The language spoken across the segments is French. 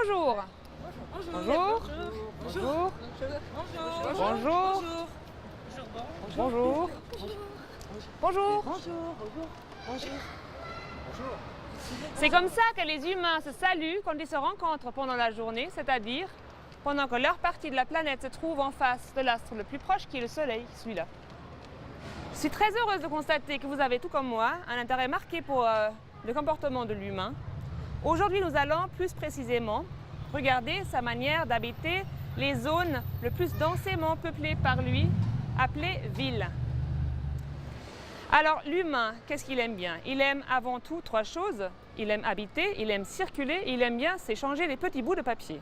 Bonjour. Bonjour. Bonjour. Bonjour. Bonjour. Bonjour. C'est comme ça que les humains se saluent quand ils se rencontrent pendant la journée, c'est-à-dire pendant que leur partie de la planète se trouve en face de l'astre le plus proche qui est le Soleil, celui-là. Je suis très heureuse de constater que vous avez, tout comme moi, un intérêt marqué pour le comportement de l'humain. Aujourd'hui, nous allons plus précisément regarder sa manière d'habiter les zones le plus densément peuplées par lui, appelées villes. Alors, l'humain, qu'est-ce qu'il aime bien? Il aime avant tout trois choses. Il aime habiter, il aime circuler, il aime bien s'échanger les petits bouts de papier.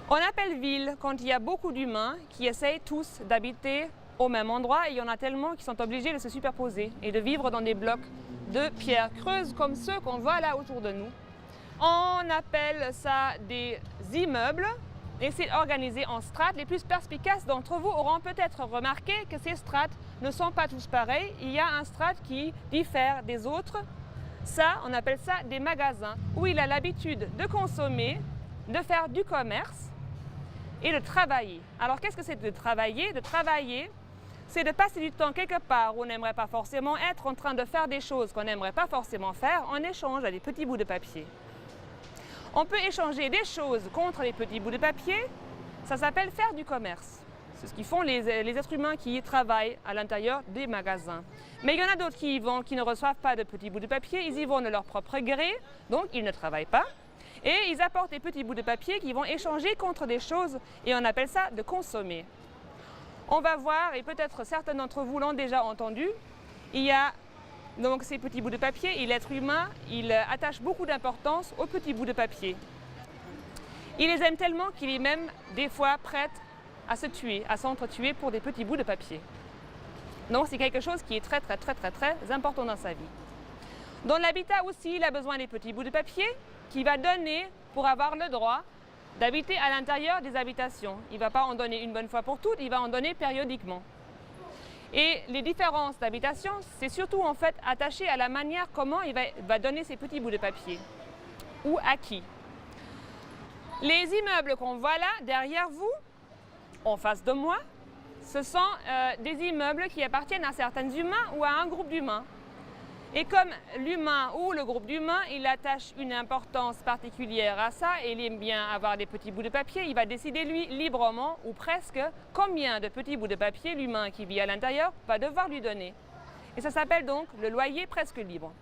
On appelle ville quand il y a beaucoup d'humains qui essayent tous d'habiter au même endroit et il y en a tellement qui sont obligés de se superposer et de vivre dans des blocs de pierres creuses comme ceux qu'on voit là autour de nous. On appelle ça des immeubles et c'est organisé en strates. Les plus perspicaces d'entre vous auront peut-être remarqué que ces strates ne sont pas tous pareils. Il y a un strate qui diffère des autres. Ça, on appelle ça des magasins où il a l'habitude de consommer, de faire du commerce et de travailler. Alors qu'est-ce que c'est de travailler? De travailler, c'est de passer du temps quelque part où on n'aimerait pas forcément être, en train de faire des choses qu'on n'aimerait pas forcément faire, en échange à des petits bouts de papier. On peut échanger des choses contre les petits bouts de papier, ça s'appelle faire du commerce. C'est ce qu'ils font les êtres humains qui travaillent à l'intérieur des magasins. Mais il y en a d'autres qui y vont, qui ne reçoivent pas de petits bouts de papier, ils y vont de leur propre gré, donc ils ne travaillent pas. Et ils apportent des petits bouts de papier qu'ils vont échanger contre des choses et on appelle ça de consommer. On va voir, et peut-être certains d'entre vous l'ont déjà entendu, il y a donc ces petits bouts de papier et l'être humain, il attache beaucoup d'importance aux petits bouts de papier. Il les aime tellement qu'il est même des fois prêt à se tuer, à s'entretuer pour des petits bouts de papier. Donc c'est quelque chose qui est très important dans sa vie. Dans l'habitat aussi, il a besoin des petits bouts de papier qu'il va donner pour avoir le droit d'habiter à l'intérieur des habitations. Il ne va pas en donner une bonne fois pour toutes, il va en donner périodiquement. Et les différences d'habitation, c'est surtout en fait attaché à la manière comment il va donner ces petits bouts de papier. Ou à qui. Les immeubles qu'on voit là, derrière vous, en face de moi, ce sont des immeubles qui appartiennent à certains humains ou à un groupe d'humains. Et comme l'humain ou le groupe d'humains, il attache une importance particulière à ça et il aime bien avoir des petits bouts de papier, il va décider lui librement ou presque combien de petits bouts de papier l'humain qui vit à l'intérieur va devoir lui donner. Et ça s'appelle donc le loyer presque libre.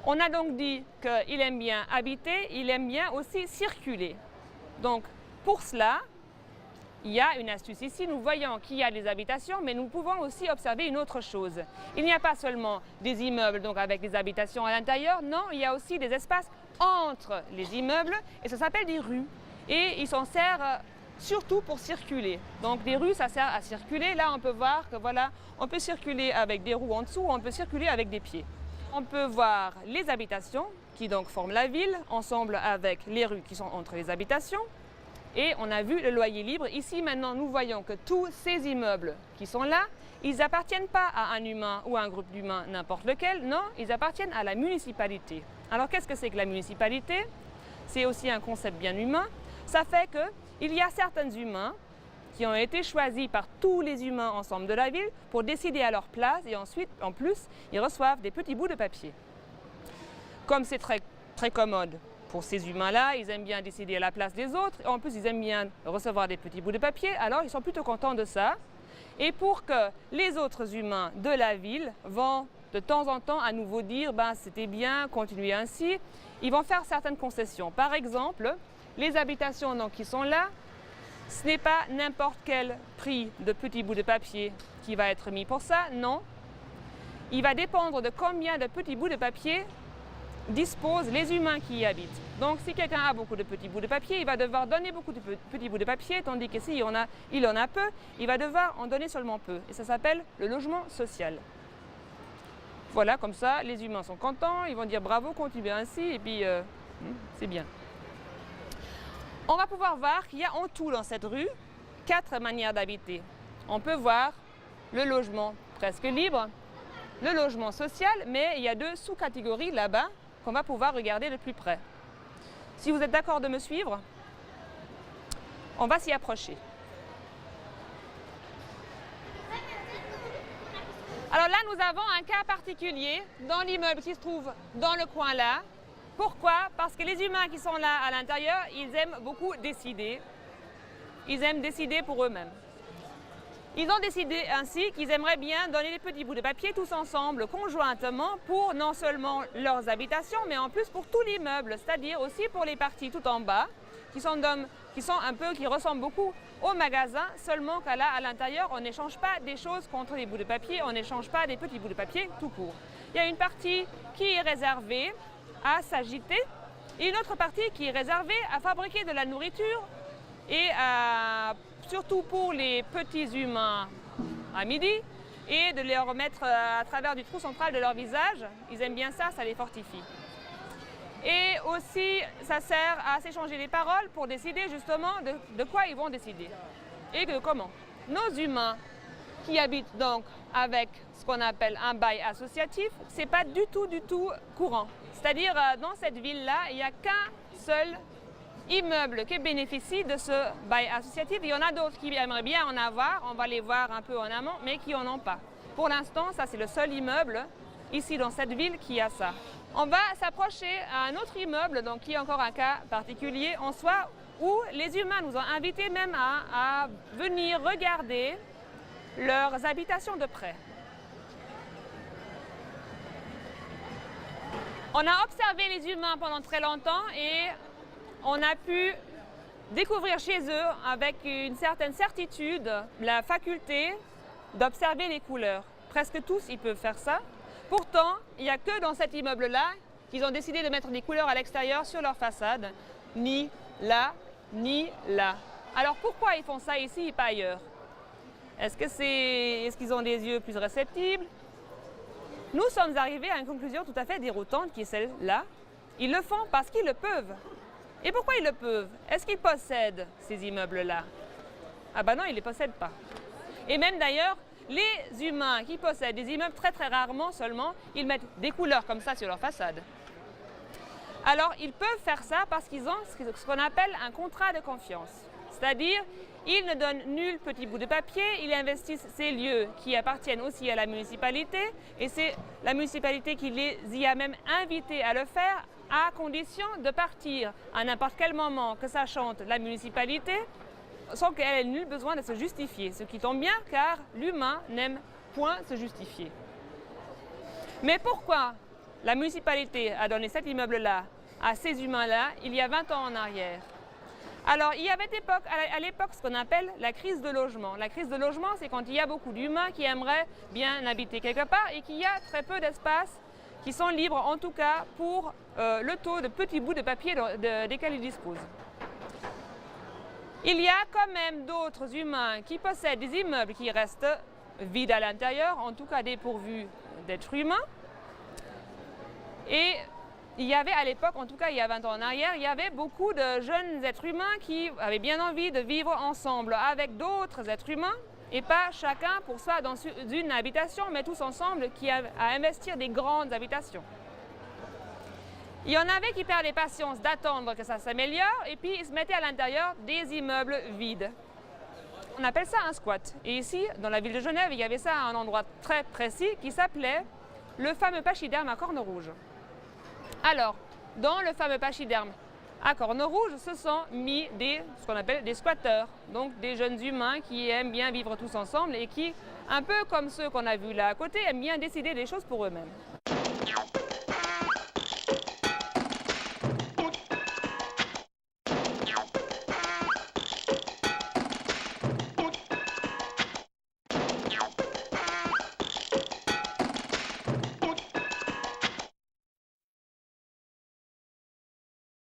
On a donc dit qu'il aime bien habiter, il aime bien aussi circuler. Donc pour cela, il y a une astuce ici, nous voyons qu'il y a des habitations, mais nous pouvons aussi observer une autre chose. Il n'y a pas seulement des immeubles donc avec des habitations à l'intérieur, non, il y a aussi des espaces entre les immeubles et ça s'appelle des rues. Et ils s'en servent surtout pour circuler. Donc des rues, ça sert à circuler. Là, on peut voir que voilà, on peut circuler avec des roues en dessous, on peut circuler avec des pieds. On peut voir les habitations qui donc forment la ville, ensemble avec les rues qui sont entre les habitations. Et on a vu le loyer libre. Ici, maintenant, nous voyons que tous ces immeubles qui sont là, ils n'appartiennent pas à un humain ou à un groupe d'humains n'importe lequel. Non, ils appartiennent à la municipalité. Alors, qu'est-ce que c'est que la municipalité? C'est aussi un concept bien humain. Ça fait qu'il y a certains humains qui ont été choisis par tous les humains ensemble de la ville pour décider à leur place et ensuite, en plus, ils reçoivent des petits bouts de papier. Comme c'est très commode. Pour ces humains-là, ils aiment bien décider à la place des autres. En plus, ils aiment bien recevoir des petits bouts de papier. Alors, ils sont plutôt contents de ça. Et pour que les autres humains de la ville vont de temps en temps à nouveau dire « c'était bien, continuez ainsi », ils vont faire certaines concessions. Par exemple, les habitations donc, qui sont là, ce n'est pas n'importe quel prix de petits bouts de papier qui va être mis pour ça, non. Il va dépendre de combien de petits bouts de papier disposent les humains qui y habitent. Donc si quelqu'un a beaucoup de petits bouts de papier, il va devoir donner beaucoup de petits bouts de papier, tandis que s'il en a peu, il va devoir en donner seulement peu. Et ça s'appelle le logement social. Voilà, comme ça, les humains sont contents, ils vont dire bravo, continuez ainsi, et puis c'est bien. On va pouvoir voir qu'il y a en tout dans cette rue 4 manières d'habiter. On peut voir le logement presque libre, le logement social, mais il y a 2 sous-catégories là-bas. qu'on va pouvoir regarder de plus près. Si vous êtes d'accord de me suivre, on va s'y approcher. Alors là, nous avons un cas particulier dans l'immeuble qui se trouve dans le coin là. Pourquoi? Parce que les humains qui sont là à l'intérieur, ils aiment beaucoup décider. Ils aiment décider pour eux-mêmes. Ils ont décidé ainsi qu'ils aimeraient bien donner des petits bouts de papier tous ensemble, conjointement, pour non seulement leurs habitations, mais en plus pour tout l'immeuble, c'est-à-dire aussi pour les parties tout en bas, qui ressemblent beaucoup au magasin, seulement qu'à là, à l'intérieur, on n'échange pas des choses contre des bouts de papier, on n'échange pas des petits bouts de papier tout court. Il y a une partie qui est réservée à s'agiter et une autre partie qui est réservée à fabriquer de la nourriture et surtout pour les petits humains à midi et de les remettre à travers du trou central de leur visage. Ils aiment bien ça, ça les fortifie. Et aussi, ça sert à s'échanger les paroles pour décider justement de quoi ils vont décider et de comment. Nos humains qui habitent donc avec ce qu'on appelle un bail associatif, c'est pas du tout courant. C'est-à-dire, dans cette ville-là, il n'y a qu'un seul immeuble qui bénéficie de ce bail associatif. Il y en a d'autres qui aimeraient bien en avoir, on va les voir un peu en amont, mais qui n'en ont pas. Pour l'instant, ça c'est le seul immeuble ici dans cette ville qui a ça. On va s'approcher à un autre immeuble, donc qui est encore un cas particulier en soi, où les humains nous ont invités même à venir regarder leurs habitations de près. On a observé les humains pendant très longtemps et on a pu découvrir chez eux, avec une certaine certitude, la faculté d'observer les couleurs. Presque tous, ils peuvent faire ça. Pourtant, il n'y a que dans cet immeuble-là qu'ils ont décidé de mettre des couleurs à l'extérieur sur leur façade, ni là, ni là. Alors pourquoi ils font ça ici et pas ailleurs? Est-ce qu'ils ont des yeux plus réceptibles? Nous sommes arrivés à une conclusion tout à fait déroutante qui est celle-là. Ils le font parce qu'ils le peuvent. Et pourquoi ils le peuvent? Est-ce qu'ils possèdent ces immeubles-là? Ah ben non, ils ne les possèdent pas. Et même d'ailleurs, les humains qui possèdent des immeubles très rarement seulement, ils mettent des couleurs comme ça sur leur façade. Alors, ils peuvent faire ça parce qu'ils ont ce qu'on appelle un contrat de confiance. C'est-à-dire, ils ne donnent nul petit bout de papier, ils investissent ces lieux qui appartiennent aussi à la municipalité et c'est la municipalité qui les y a même invités à le faire à condition de partir à n'importe quel moment que ça chante la municipalité sans qu'elle ait nul besoin de se justifier. Ce qui tombe bien car l'humain n'aime point se justifier. Mais pourquoi la municipalité a donné cet immeuble-là à ces humains-là il y a 20 ans en arrière? Alors, il y avait à l'époque ce qu'on appelle la crise de logement. La crise de logement, c'est quand il y a beaucoup d'humains qui aimeraient bien habiter quelque part et qu'il y a très peu d'espaces qui sont libres, en tout cas pour le taux de petits bouts de papier desquels ils disposent. Il y a quand même d'autres humains qui possèdent des immeubles qui restent vides à l'intérieur, en tout cas dépourvus d'êtres humains. Et il y avait à l'époque, en tout cas il y a 20 ans en arrière, il y avait beaucoup de jeunes êtres humains qui avaient bien envie de vivre ensemble avec d'autres êtres humains et pas chacun pour soi dans une habitation, mais tous ensemble qui à investir des grandes habitations. Il y en avait qui perdaient patience d'attendre que ça s'améliore et puis ils se mettaient à l'intérieur des immeubles vides. On appelle ça un squat. Et ici, dans la ville de Genève, il y avait ça à un endroit très précis qui s'appelait le fameux pachyderme à cornes rouges. Alors, dans le fameux pachyderme à cornes rouges, se sont mis ce qu'on appelle des squatteurs, donc des jeunes humains qui aiment bien vivre tous ensemble et qui, un peu comme ceux qu'on a vus là à côté, aiment bien décider des choses pour eux-mêmes.